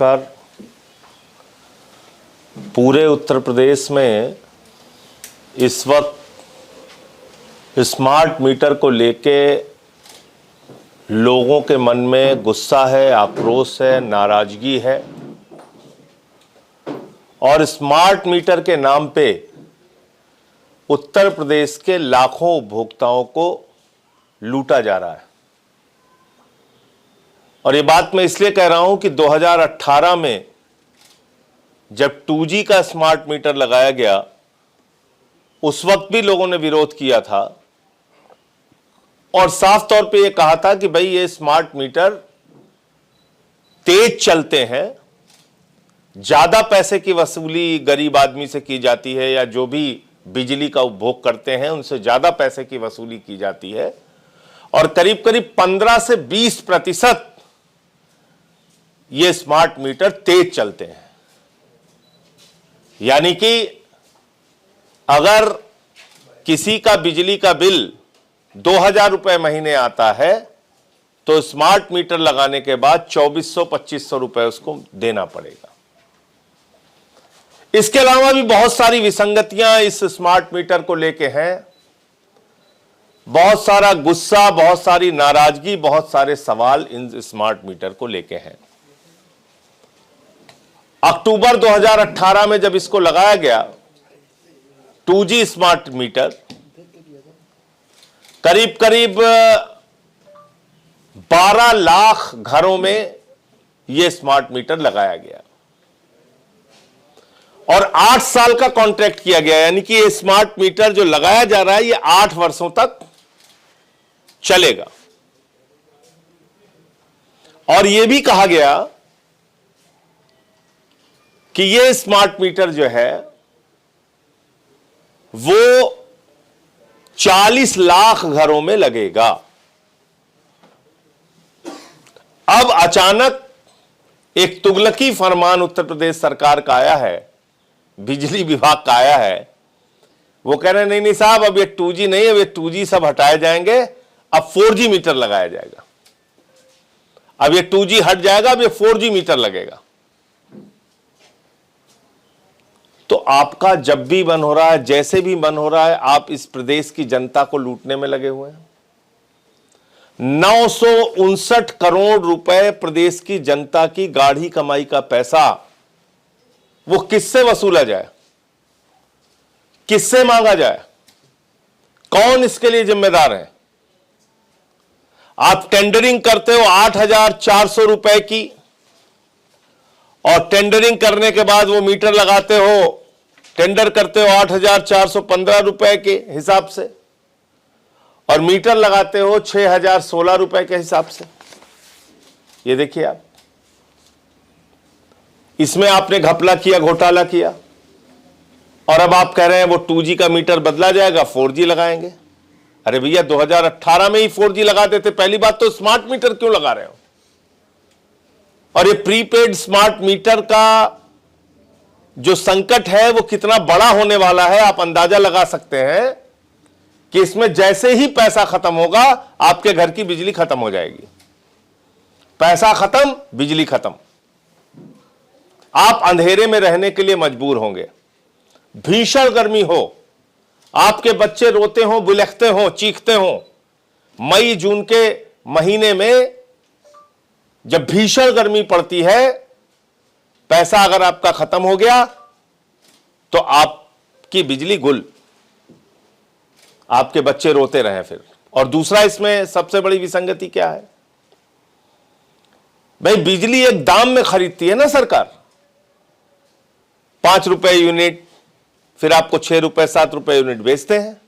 नमस्कार। पूरे उत्तर प्रदेश में इस वक्त स्मार्ट मीटर को लेके लोगों के मन में गुस्सा है, आक्रोश है, नाराजगी है और स्मार्ट मीटर के नाम पे उत्तर प्रदेश के लाखों उपभोक्ताओं को लूटा जा रहा है। और ये बात मैं इसलिए कह रहा हूं कि 2018 में जब 2G का स्मार्ट मीटर लगाया गया उस वक्त भी लोगों ने विरोध किया था और साफ तौर पे ये कहा था कि भाई ये स्मार्ट मीटर तेज चलते हैं, ज्यादा पैसे की वसूली गरीब आदमी से की जाती है या जो भी बिजली का उपभोग करते हैं उनसे ज्यादा पैसे की वसूली की जाती है और करीब करीब 15 से 20% ये स्मार्ट मीटर तेज चलते हैं। यानी कि अगर किसी का बिजली का बिल 2000 रुपए महीने आता है तो स्मार्ट मीटर लगाने के बाद 2400-2500 रुपए उसको देना पड़ेगा। इसके अलावा भी बहुत सारी विसंगतियां इस स्मार्ट मीटर को लेके हैं, बहुत सारा गुस्सा, बहुत सारी नाराजगी, बहुत सारे सवाल इन स्मार्ट मीटर को लेके हैं। अक्टूबर 2018 में जब इसको लगाया गया 2G स्मार्ट मीटर, करीब करीब 12 लाख घरों में यह स्मार्ट मीटर लगाया गया और 8 साल का कॉन्ट्रैक्ट किया गया। यानी कि ये स्मार्ट मीटर जो लगाया जा रहा है ये 8 वर्षों तक चलेगा। और यह भी कहा गया कि ये स्मार्ट मीटर जो है वो 40 लाख घरों में लगेगा। अब अचानक एक तुगलकी फरमान उत्तर प्रदेश सरकार का आया है, बिजली विभाग का आया है। वो कह रहे हैं नहीं साहब, अब ये 2G नहीं, अब ये 2G सब हटाए जाएंगे, अब 4G मीटर लगाया जाएगा। अब ये 2G हट जाएगा, अब ये 4G मीटर लगेगा। तो आपका जब भी मन हो रहा है, जैसे भी मन हो रहा है, आप इस प्रदेश की जनता को लूटने में लगे हुए हैं। 959 करोड़ रुपए प्रदेश की जनता की गाढ़ी कमाई का पैसा वो किससे वसूला जाए, किससे मांगा जाए, कौन इसके लिए जिम्मेदार है? आप टेंडरिंग करते हो 8,400 रुपए की और टेंडरिंग करने के बाद वो मीटर लगाते हो, टेंडर करते हो 8,415 रुपए के हिसाब से और मीटर लगाते हो 6,016 रुपए के हिसाब से। ये देखिए आप, इसमें आपने घपला किया, घोटाला किया और अब आप कह रहे हैं वो 2G का मीटर बदला जाएगा, 4G लगाएंगे। अरे भैया 2018 में ही 4G लगा देते। पहली बात तो स्मार्ट मीटर क्यों लगा रहे हो? और ये प्रीपेड स्मार्ट मीटर का जो संकट है वो कितना बड़ा होने वाला है आप अंदाजा लगा सकते हैं कि इसमें जैसे ही पैसा खत्म होगा आपके घर की बिजली खत्म हो जाएगी। पैसा खत्म, बिजली खत्म, आप अंधेरे में रहने के लिए मजबूर होंगे। भीषण गर्मी हो, आपके बच्चे रोते हो, बिलखते हो, चीखते हो। मई जून के महीने में जब भीषण गर्मी पड़ती है, पैसा अगर आपका खत्म हो गया तो आपकी बिजली गुल, आपके बच्चे रोते रहे फिर। और दूसरा इसमें सबसे बड़ी विसंगति क्या है? भाई बिजली एक दाम में खरीदती है ना सरकार, 5 रुपए यूनिट, फिर आपको 6 रुपए 7 रुपए यूनिट बेचते हैं,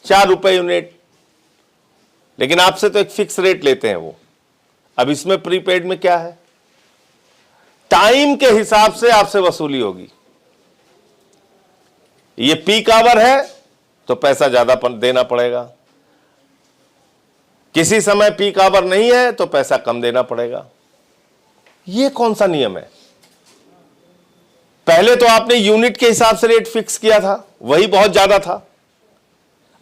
4 रुपए यूनिट, लेकिन आपसे तो एक फिक्स रेट लेते हैं वो। अब इसमें प्रीपेड में क्या है? टाइम के हिसाब से आपसे वसूली होगी। ये पीक आवर है तो पैसा ज्यादा देना पड़ेगा, किसी समय पीक आवर नहीं है तो पैसा कम देना पड़ेगा। ये कौन सा नियम है? पहले तो आपने यूनिट के हिसाब से रेट फिक्स किया था, वही बहुत ज्यादा था।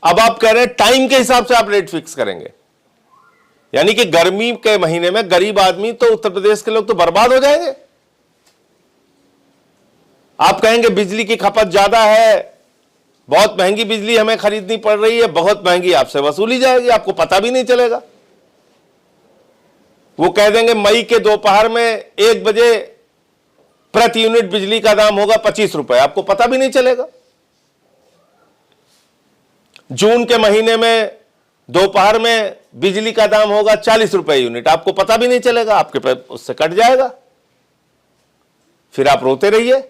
अब आप कह रहे हैं टाइम के हिसाब से आप रेट फिक्स करेंगे। यानी कि गर्मी के महीने में गरीब आदमी तो उत्तर प्रदेश के लोग तो बर्बाद हो जाएंगे। आप कहेंगे बिजली की खपत ज्यादा है, बहुत महंगी बिजली हमें खरीदनी पड़ रही है, बहुत महंगी आपसे वसूली जाएगी, आपको पता भी नहीं चलेगा। वो कह देंगे मई के दोपहर में 1 बजे प्रति यूनिट बिजली का दाम होगा 25 रुपए, आपको पता भी नहीं चलेगा। जून के महीने में दोपहर में बिजली का दाम होगा 40 रुपए यूनिट, आपको पता भी नहीं चलेगा, आपके पे उससे कट जाएगा। फिर आप रोते रहिए,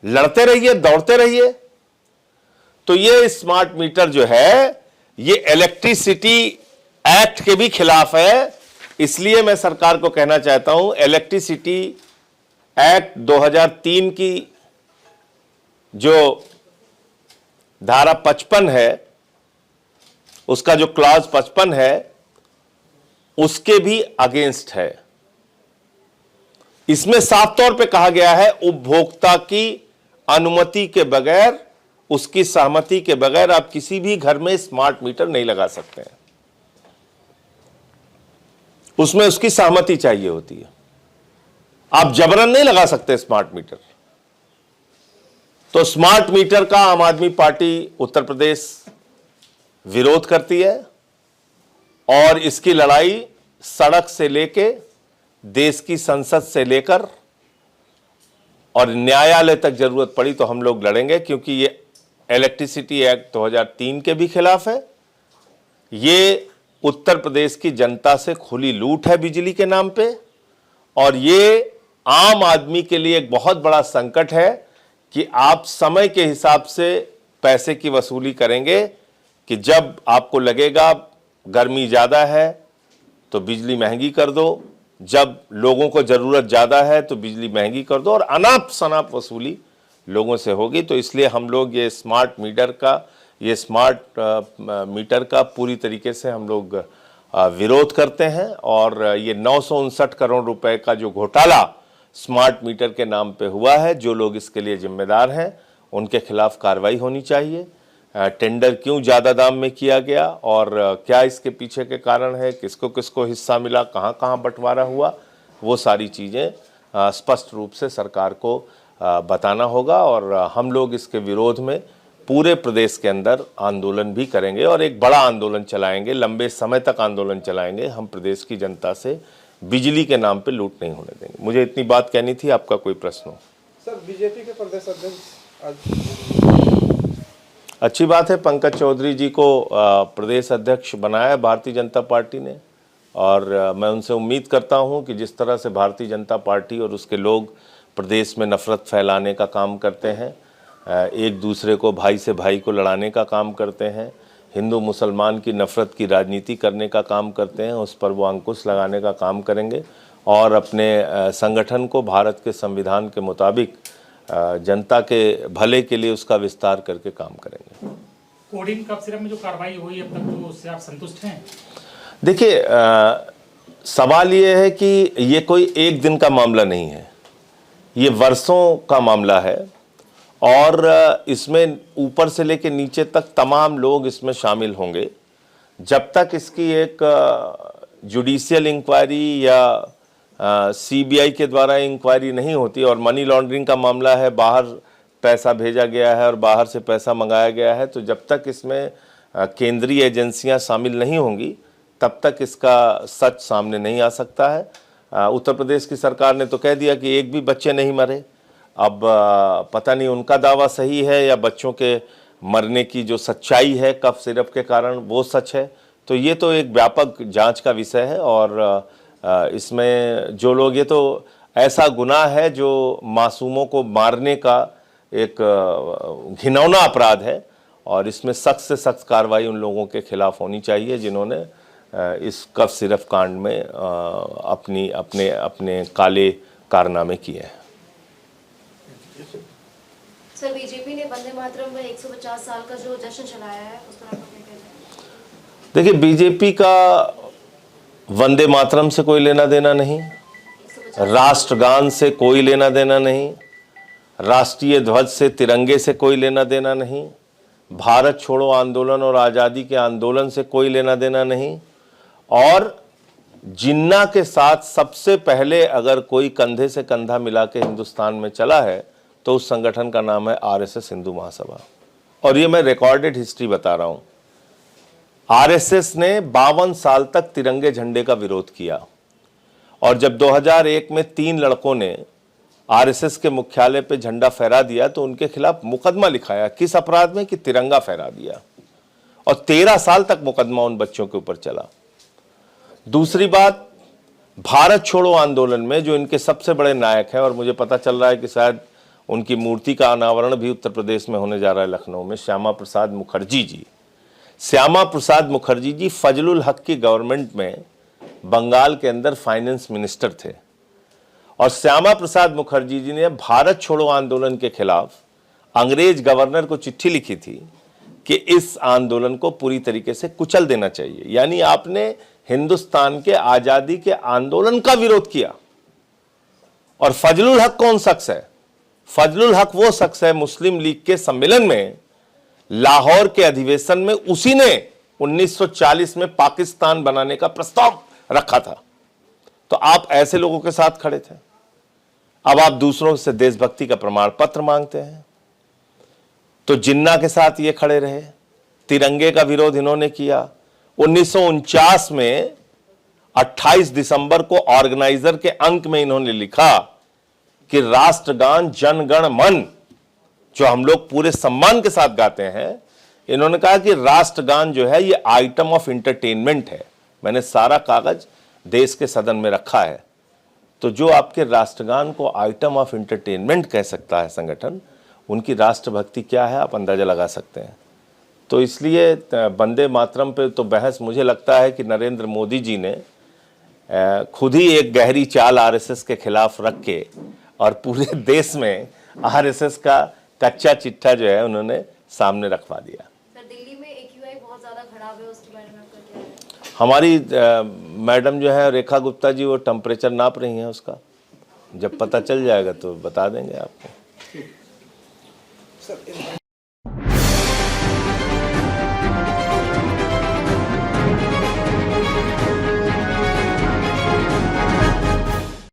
लड़ते रहिए, दौड़ते रहिए। तो ये स्मार्ट मीटर जो है ये इलेक्ट्रिसिटी एक्ट के भी खिलाफ है। इसलिए मैं सरकार को कहना चाहता हूं, इलेक्ट्रिसिटी एक्ट 2003 की जो धारा 55 है, उसका जो क्लॉज 55 है, उसके भी अगेंस्ट है। इसमें साफ तौर पे कहा गया है उपभोक्ता की अनुमति के बगैर, उसकी सहमति के बगैर आप किसी भी घर में स्मार्ट मीटर नहीं लगा सकते हैं। उसमें उसकी सहमति चाहिए होती है, आप जबरन नहीं लगा सकते स्मार्ट मीटर। तो स्मार्ट मीटर का आम आदमी पार्टी उत्तर प्रदेश विरोध करती है और इसकी लड़ाई सड़क से लेके देश की संसद से लेकर और न्यायालय तक जरूरत पड़ी तो हम लोग लड़ेंगे, क्योंकि ये इलेक्ट्रिसिटी एक्ट 2003 के भी खिलाफ है। ये उत्तर प्रदेश की जनता से खुली लूट है बिजली के नाम पे, और ये आम आदमी के लिए एक बहुत बड़ा संकट है कि आप समय के हिसाब से पैसे की वसूली करेंगे कि जब आपको लगेगा गर्मी ज़्यादा है तो बिजली महंगी कर दो, जब लोगों को ज़रूरत ज़्यादा है तो बिजली महंगी कर दो, और अनाप शनाप वसूली लोगों से होगी। तो इसलिए हम लोग ये स्मार्ट मीटर का पूरी तरीके से हम लोग विरोध करते हैं। और ये 959 करोड़ रुपए का जो घोटाला स्मार्ट मीटर के नाम पे हुआ है, जो लोग इसके लिए जिम्मेदार हैं उनके खिलाफ कार्रवाई होनी चाहिए। टेंडर क्यों ज़्यादा दाम में किया गया और क्या इसके पीछे के कारण है, किसको किसको हिस्सा मिला, कहाँ कहाँ बंटवारा हुआ, वो सारी चीज़ें स्पष्ट रूप से सरकार को बताना होगा। और हम लोग इसके विरोध में पूरे प्रदेश के अंदर आंदोलन भी करेंगे और एक बड़ा आंदोलन चलाएंगे, लंबे समय तक आंदोलन चलाएंगे। हम प्रदेश की जनता से बिजली के नाम पे लूट नहीं होने देंगे। मुझे इतनी बात कहनी थी, आपका कोई प्रश्न हो? सर, बीजेपी के प्रदेश अध्यक्ष अच्छी बात है, पंकज चौधरी जी को प्रदेश अध्यक्ष बनाया भारतीय जनता पार्टी ने, और मैं उनसे उम्मीद करता हूं कि जिस तरह से भारतीय जनता पार्टी और उसके लोग प्रदेश में नफरत फैलाने का काम करते हैं, एक दूसरे को, भाई से भाई को लड़ाने का काम करते हैं, हिंदू मुसलमान की नफरत की राजनीति करने का काम करते हैं, उस पर वो अंकुश लगाने का काम करेंगे और अपने संगठन को भारत के संविधान के मुताबिक जनता के भले के लिए उसका विस्तार करके काम करेंगे। कोडिंग कफ सिरप में जो कार्रवाई हुई अब तक, तो उससे आप संतुष्ट हैं? देखिए, सवाल ये है कि ये कोई एक दिन का मामला नहीं है, ये वर्षों का मामला है और इसमें ऊपर से लेकर नीचे तक तमाम लोग इसमें शामिल होंगे। जब तक इसकी एक जुडिशियल इंक्वायरी या सीबीआई के द्वारा इंक्वायरी नहीं होती, और मनी लॉन्ड्रिंग का मामला है, बाहर पैसा भेजा गया है और बाहर से पैसा मंगाया गया है, तो जब तक इसमें केंद्रीय एजेंसियां शामिल नहीं होंगी तब तक इसका सच सामने नहीं आ सकता है। उत्तर प्रदेश की सरकार ने तो कह दिया कि एक भी बच्चे नहीं मरे। अब पता नहीं उनका दावा सही है या बच्चों के मरने की जो सच्चाई है कफ सिरप के कारण वो सच है। तो ये तो एक व्यापक जांच का विषय है और इसमें जो लोग, ये तो ऐसा गुनाह है जो मासूमों को मारने का एक घिनौना अपराध है और इसमें सख्त से सख्त कार्रवाई उन लोगों के खिलाफ होनी चाहिए जिन्होंने इस कफ सिरप कांड में अपने काले कारनामे किए हैं। सर, बीजेपी ने वंदे मातरम में 150 साल का जो जश्न चलाया है, उस पर आप क्या कहते हैं? देखिए, बीजेपी का वंदे मातरम से कोई लेना देना नहीं, राष्ट्रगान से कोई लेना देना नहीं, राष्ट्रीय ध्वज से, तिरंगे से कोई लेना देना नहीं, भारत छोड़ो आंदोलन और आज़ादी के आंदोलन से कोई लेना देना नहीं, और जिन्ना के साथ सबसे पहले अगर कोई कंधे से कंधा मिला के हिंदुस्तान में चला है तो उस संगठन का नाम है आरएसएस हिंदू महासभा। और ये मैं रिकॉर्डेड हिस्ट्री बता रहा हूं। आरएसएस ने 52 साल तक तिरंगे झंडे का विरोध किया और जब 2001 में 3 लड़कों ने आरएसएस के मुख्यालय पे झंडा फहरा दिया तो उनके खिलाफ मुकदमा लिखाया। किस अपराध में? कि तिरंगा फहरा दिया। और 13 साल तक मुकदमा उन बच्चों के ऊपर चला। दूसरी बात, भारत छोड़ो आंदोलन में जो इनके सबसे बड़े नायक हैं, और मुझे पता चल रहा है कि शायद उनकी मूर्ति का अनावरण भी उत्तर प्रदेश में होने जा रहा है, लखनऊ में, श्यामा प्रसाद मुखर्जी जी। श्यामा प्रसाद मुखर्जी जी फजलुल हक की गवर्नमेंट में बंगाल के अंदर फाइनेंस मिनिस्टर थे और श्यामा प्रसाद मुखर्जी जी ने भारत छोड़ो आंदोलन के खिलाफ अंग्रेज गवर्नर को चिट्ठी लिखी थी कि इस आंदोलन को पूरी तरीके से कुचल देना चाहिए। यानी आपने हिंदुस्तान के आजादी के आंदोलन का विरोध किया। और फजलुल हक कौन शख्स है? फजलुल हक वो शख्स है मुस्लिम लीग के सम्मेलन में, लाहौर के अधिवेशन में उसी ने 1940 में पाकिस्तान बनाने का प्रस्ताव रखा था। तो आप ऐसे लोगों के साथ खड़े थे। अब आप दूसरों से देशभक्ति का प्रमाण पत्र मांगते हैं। तो जिन्ना के साथ ये खड़े रहे, तिरंगे का विरोध इन्होंने किया। 1949 में 28 दिसंबर को ऑर्गेनाइजर के अंक में इन्होंने लिखा कि राष्ट्रगान जनगण मन, जो हम लोग पूरे सम्मान के साथ गाते हैं, इन्होंने कहा कि राष्ट्रगान जो है ये आइटम ऑफ इंटरटेनमेंट है। मैंने सारा कागज देश के सदन में रखा है। तो जो आपके राष्ट्रगान को आइटम ऑफ इंटरटेनमेंट कह सकता है संगठन, उनकी राष्ट्रभक्ति क्या है आप अंदाजा लगा सकते हैं। तो इसलिए वंदे मातरम पे तो बहस, मुझे लगता है कि नरेंद्र मोदी जी ने खुद ही एक गहरी चाल आरएसएस के खिलाफ रख के और पूरे देश में आरएसएस का कच्चा चिट्ठा जो है उन्होंने सामने रखवा दिया। सर, दिल्ली में AQI बहुत ज्यादा खराब है, उसके बारे में आपका क्या है? हमारी मैडम जो है रेखा गुप्ता जी, वो टेम्परेचर नाप रही हैं उसका। जब पता चल जाएगा तो बता देंगे आपको। सर